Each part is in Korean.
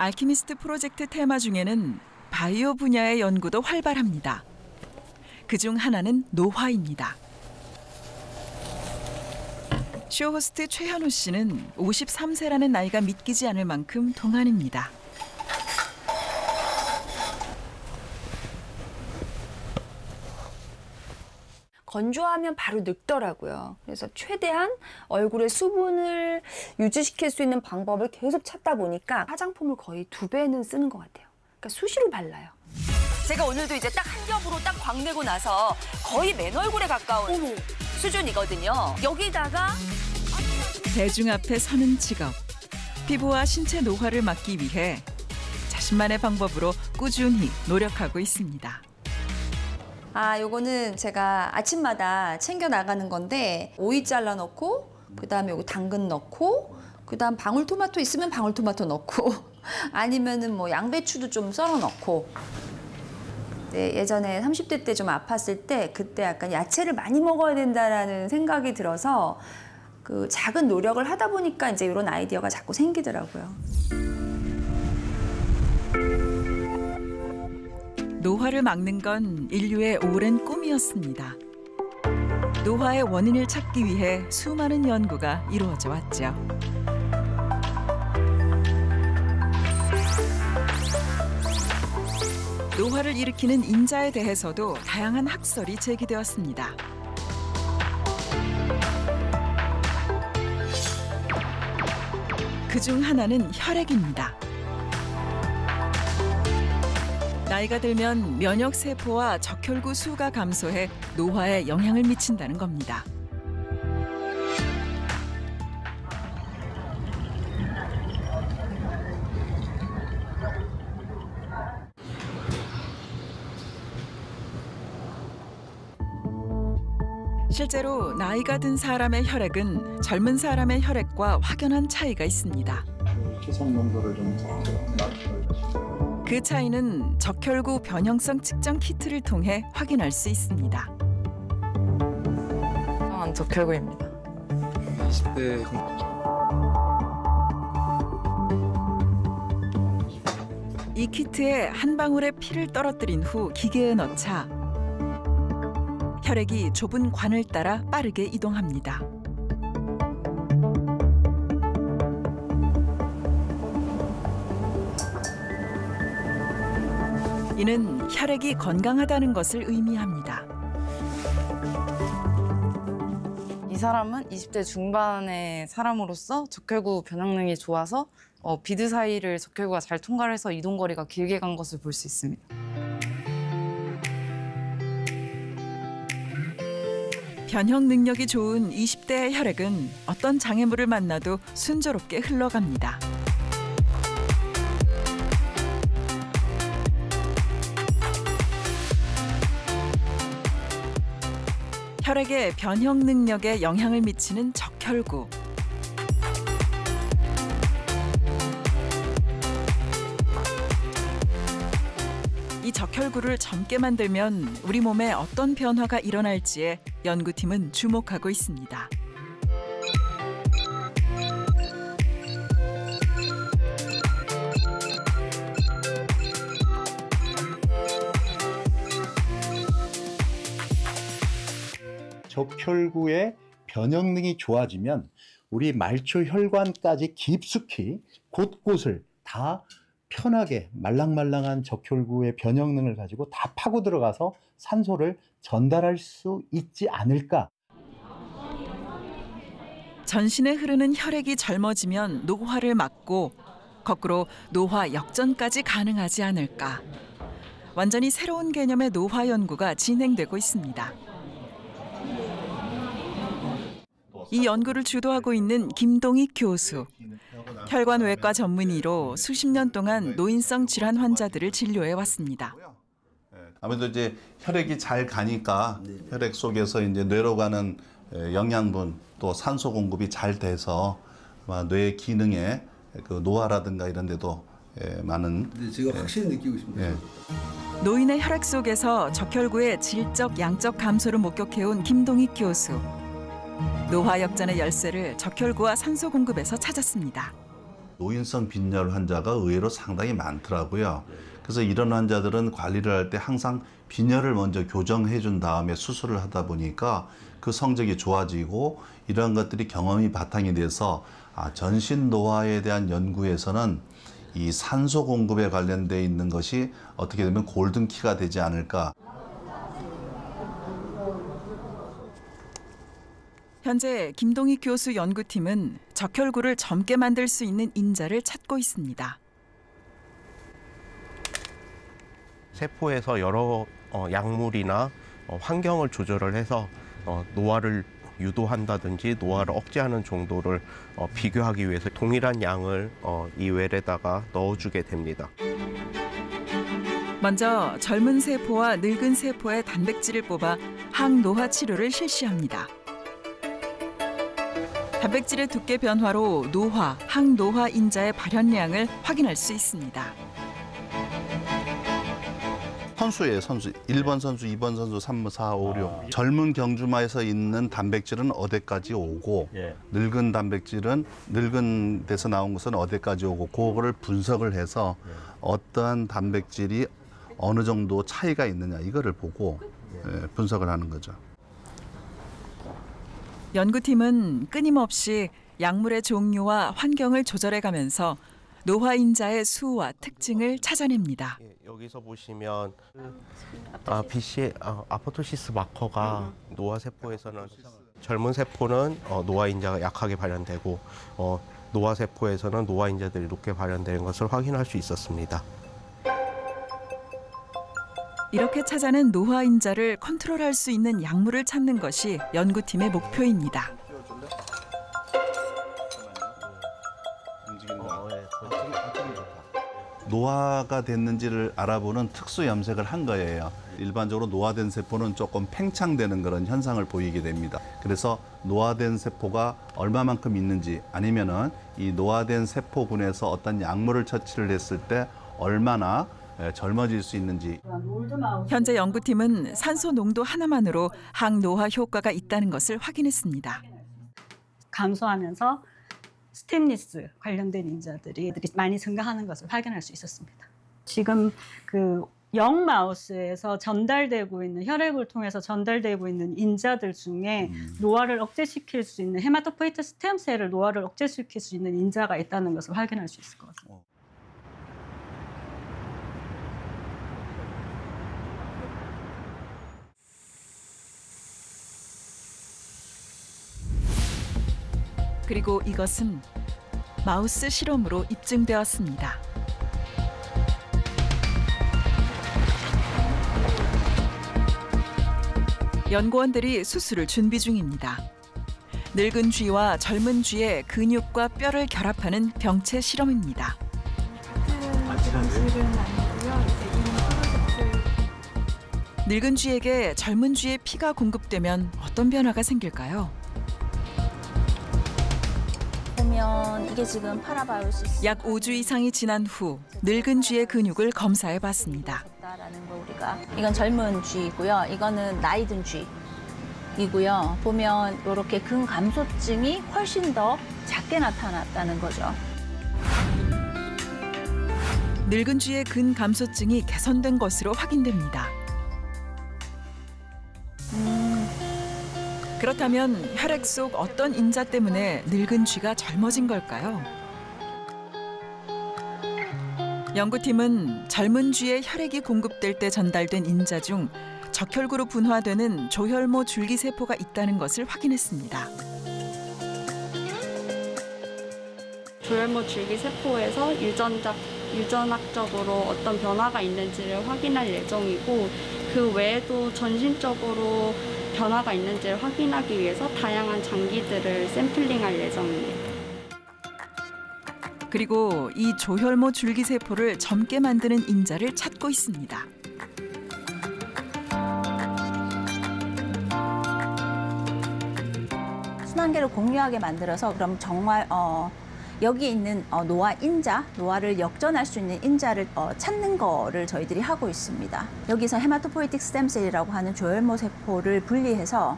알키미스트 프로젝트 테마 중에는 바이오 분야의 연구도 활발합니다. 그중 하나는 노화입니다. 쇼호스트 최현우 씨는 53세라는 나이가 믿기지 않을 만큼 동안입니다. 건조하면 바로 늙더라고요. 그래서 최대한 얼굴의 수분을 유지시킬 수 있는 방법을 계속 찾다 보니까 화장품을 거의 2배는 쓰는 것 같아요. 그러니까 수시로 발라요. 제가 오늘도 이제 딱 한 겹으로 딱 광내고 나서 거의 맨 얼굴에 가까운 수준이거든요. 여기다가 대중 앞에 서는 직업. 피부와 신체 노화를 막기 위해 자신만의 방법으로 꾸준히 노력하고 있습니다. 요거는 제가 아침마다 챙겨 나가는 건데 오이 잘라 넣고 그다음에 요거 당근 넣고 그다음 방울토마토 있으면 방울토마토 넣고 아니면은 뭐 양배추도 좀 썰어 넣고. 네, 예전에 30대 때 좀 아팠을 때 그때 약간 야채를 많이 먹어야 된다라는 생각이 들어서 그 작은 노력을 하다 보니까 이제 이런 아이디어가 자꾸 생기더라고요. 노화를 막는 건 인류의 오랜 꿈이었습니다. 노화의 원인을 찾기 위해 수많은 연구가 이루어져 왔죠. 노화를 일으키는 인자에 대해서도 다양한 학설이 제기되었습니다. 그중 하나는 혈액입니다. 나이가 들면 면역세포와 적혈구 수가 감소해 노화에 영향을 미친다는 겁니다. 실제로 나이가 든 사람의 혈액은 젊은 사람의 혈액과 확연한 차이가 있습니다. 희석 농도를 좀 낮춰주시고. 그 차이는 적혈구 변형성 측정 키트를 통해 확인할 수 있습니다. 적혈구입니다. 20대 이 키트에 한 방울의 피를 떨어뜨린 후 기계에 넣자 혈액이 좁은 관을 따라 빠르게 이동합니다. 이는 혈액이 건강하다는 것을 의미합니다. 이 사람은 20대 중반의 사람으로서 적혈구 변형능이 좋아서 비드 사이를 적혈구가 잘 통과를 해서 이동거리가 길게 간 것을 볼 수 있습니다. 변형 능력이 좋은 20대의 혈액은 어떤 장애물을 만나도 순조롭게 흘러갑니다. 혈액의 변형 능력에 영향을 미치는 적혈구. 이 적혈구를 젊게 만들면 우리 몸에 어떤 변화가 일어날지에 연구팀은 주목하고 있습니다. 적혈구의 변형능이 좋아지면 우리 말초 혈관까지 깊숙이 곳곳을 다 편하게 말랑말랑한 적혈구의 변형능을 가지고 다 파고 들어가서 산소를 전달할 수 있지 않을까. 전신에 흐르는 혈액이 젊어지면 노화를 막고 거꾸로 노화 역전까지 가능하지 않을까. 완전히 새로운 개념의 노화 연구가 진행되고 있습니다. 이 연구를 주도하고 있는 김동익 교수. 혈관외과 전문의로 수십 년 동안 노인성 질환 환자들을 진료해 왔습니다. 아무래도 이제 혈액이 잘 가니까 혈액 속에서 이제 뇌로 가는 영양분 또 산소 공급이 잘 돼서 뇌 기능에 그 노화라든가 이런 데도 많은. 제가 확실히 느끼고 있습니다. 노인의 혈액 속에서 적혈구의 질적, 양적 감소를 목격해온 김동익 교수. 노화 역전의 열쇠를 적혈구와 산소 공급에서 찾았습니다. 노인성 빈혈 환자가 의외로 상당히 많더라고요. 그래서 이런 환자들은 관리를 할 때 항상 빈혈을 먼저 교정해 준 다음에 수술을 하다 보니까 그 성적이 좋아지고 이러한 것들이 경험이 바탕이 돼서 전신 노화에 대한 연구에서는 이 산소 공급에 관련돼 있는 것이 어떻게 되면 골든키가 되지 않을까. 현재 김동희 교수 연구팀은 적혈구를 젊게 만들 수 있는 인자를 찾고 있습니다. 세포에서 여러 약물이나 환경을 조절을 해서 노화를 유도한다든지 노화를 억제하는 정도를 비교하기 위해서 동일한 양을 이 웰에다가 넣어주게 됩니다. 먼저 젊은 세포와 늙은 세포의 단백질을 뽑아 항노화 치료를 실시합니다. 단백질의 두께 변화로 노화, 항노화 인자의 발현량을 확인할 수 있습니다. 선수예요, 선수. 1번 선수, 2번 선수, 3번, 4, 5, 6. 젊은 경주마에서 있는 단백질은 어디까지 오고 늙은 단백질은 늙은 데서 나온 것은 어디까지 오고 그거를 분석을 해서 어떠한 단백질이 어느 정도 차이가 있느냐 이거를 보고 분석을 하는 거죠. 연구팀은 끊임없이 약물의 종류와 환경을 조절해가면서 노화 인자의 수와 특징을 찾아냅니다. 여기서 보시면 BC 아포토시스 마커가 노화 세포에서는 젊은 세포는 노화 인자가 약하게 발현되고 노화 세포에서는 노화 인자들이 높게 발현되는 것을 확인할 수 있었습니다. 이렇게 찾아낸 노화 인자를 컨트롤할 수 있는 약물을 찾는 것이 연구팀의 목표입니다. 노화가 됐는지를 알아보는 특수 염색을 한 거예요. 일반적으로 노화된 세포는 조금 팽창되는 그런 현상을 보이게 됩니다. 그래서 노화된 세포가 얼마만큼 있는지 아니면은 이 노화된 세포군에서 어떤 약물을 처치를 했을 때 얼마나 젊어질 수 있는지. 현재 연구팀은 산소 농도 하나만으로 항노화 효과가 있다는 것을 확인했습니다. 감소하면서 스팀리스 관련된 인자들이 많이 증가하는 것을 확인할 수 있었습니다. 지금 그 영 마우스에서 전달되고 있는 혈액을 통해서 전달되고 있는 인자들 중에 노화를 억제시킬 수 있는 헤마토포이트 스템셀을 노화를 억제시킬 수 있는 인자가 있다는 것을 확인할 수 있을 것 같습니다. 그리고 이것은 마우스 실험으로 입증되었습니다. 연구원들이 수술을 준비 중입니다. 늙은 쥐와 젊은 쥐의 근육과 뼈를 결합하는 병체 실험입니다. 늙은 쥐에게 젊은 쥐의 피가 공급되면 어떤 변화가 생길까요? 보면 이게 지금 파라바이오시스 약 5주 이상이 지난 후 늙은 쥐의 근육을 검사해 봤습니다. 라는 거 우리가 이건 젊은 쥐이고요. 이거는 나이 든 쥐이고요. 보면 이렇게 근 감소증이 훨씬 더 작게 나타났다는 거죠. 늙은 쥐의 근 감소증이 개선된 것으로 확인됩니다. 그렇다면 혈액 속 어떤 인자 때문에 늙은 쥐가 젊어진 걸까요? 연구팀은 젊은 쥐의 혈액이 공급될 때 전달된 인자 중 적혈구로 분화되는 조혈모 줄기세포가 있다는 것을 확인했습니다. 조혈모 줄기세포에서 유전학적으로 어떤 변화가 있는지를 확인할 예정이고 그 외에도 전신적으로 변화가 있는지를 확인하기 위해서 다양한 장기들을 샘플링할 예정입니다. 그리고 이 조혈모 줄기세포를 젊게 만드는 인자를 찾고 있습니다. 순환계를 공유하게 만들어서 그럼 정말 여기 있는 노화 인자, 노화를 역전할 수 있는 인자를 찾는 거를 저희들이 하고 있습니다. 여기서 헤마토포이틱 스템셀이라고 하는 조혈모 세포를 분리해서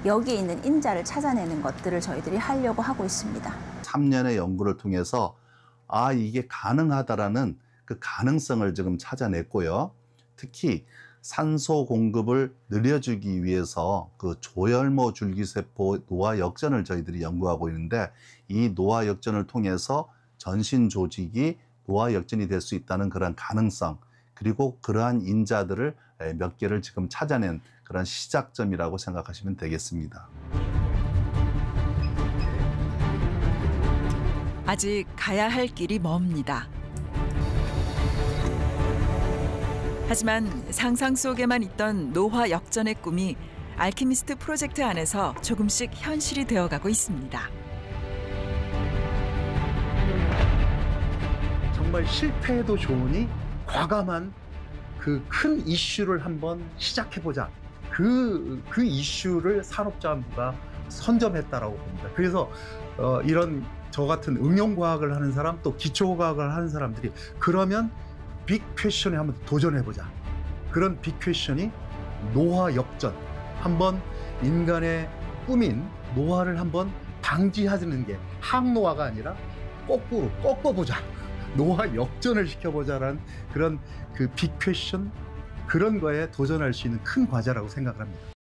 여기 있는 인자를 찾아내는 것들을 저희들이 하려고 하고 있습니다. 3년의 연구를 통해서 이게 가능하다라는 그 가능성을 지금 찾아냈고요. 특히 산소 공급을 늘려주기 위해서 그 조혈모 줄기세포 노화 역전을 저희들이 연구하고 있는데, 이 노화 역전을 통해서 전신 조직이 노화 역전이 될 수 있다는 그런 가능성, 그리고 그러한 인자들을 몇 개를 지금 찾아낸 그런 시작점이라고 생각하시면 되겠습니다. 아직 가야 할 길이 멉니다. 하지만 상상 속에만 있던 노화 역전의 꿈이 알키미스트 프로젝트 안에서 조금씩 현실이 되어가고 있습니다. 정말 실패해도 좋으니 과감한 그 큰 이슈를 한번 시작해보자. 그 이슈를 산업자원부가 선점했다라고 봅니다. 그래서 이런 저 같은 응용과학을 하는 사람, 또 기초과학을 하는 사람들이 그러면 빅 퀘션에 한번 도전해보자. 그런 빅 퀘션이 노화 역전. 한번 인간의 꿈인 노화를 한번 방지하는 게 항노화가 아니라 거꾸로 꺾어보자. 노화 역전을 시켜보자라는 그런 그 빅 퀘션, 그런 거에 도전할 수 있는 큰 과제라고 생각을 합니다.